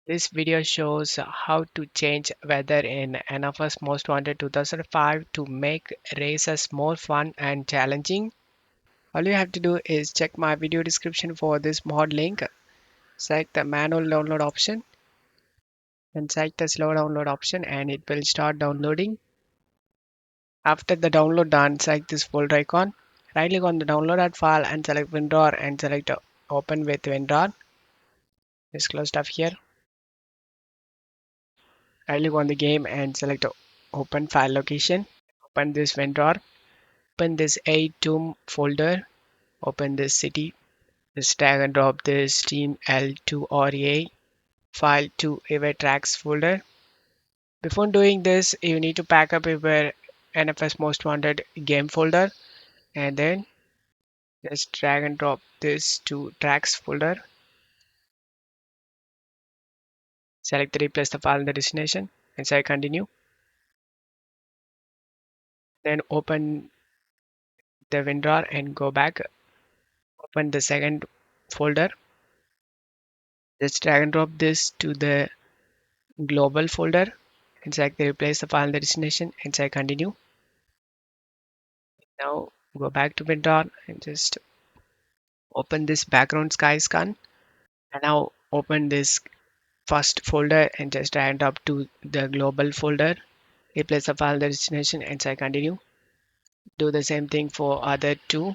This video shows how to change weather in NFS Most Wanted 2005 to make races more fun and challenging. All you have to do is check my video description for this mod link, select the manual download option, then select the slow download option and it will start downloading. After the download done, select this folder icon, right click on the downloaded file and select WinRAR and select open with WinRAR. Just close stuff here. Right click on the game and select open file location. Open this WinRAR. Open this A2 folder, open this city, just drag and drop this Steam L2 or A file to your tracks folder. Before doing this, you need to pack up your NFS Most Wanted game folder and then just drag and drop this to tracks folder. Select the replace the file in the destination and say continue. Then open the WinRAR and go back. Open the second folder. Just drag and drop this to the global folder and select the replace the file in the destination and say continue. Now go back to WinRAR and just open this background sky scan and now open this first folder and just drag it up to the global folder, replace the file in the destination and say continue. Do the same thing for other two.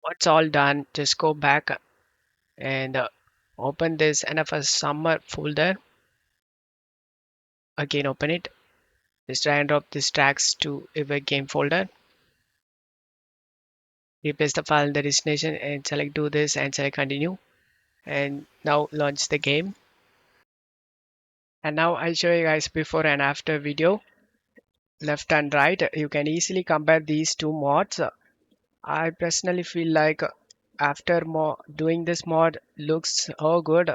Once all done, just go back and open this NFS summer folder. Again open it. Just drag and drop these tracks to your game folder. Replace the file in the destination and select do this and select continue. And now launch the game. And now I'll show you guys before and after video, left and right. You can easily compare these two mods. I personally feel like after doing this mod looks so good.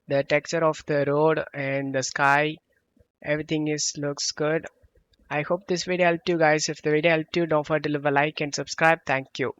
The texture of the road and the sky, everything is looks good. I hope this video helped you guys. If the video helped you, don't forget to leave a like and subscribe. Thank you.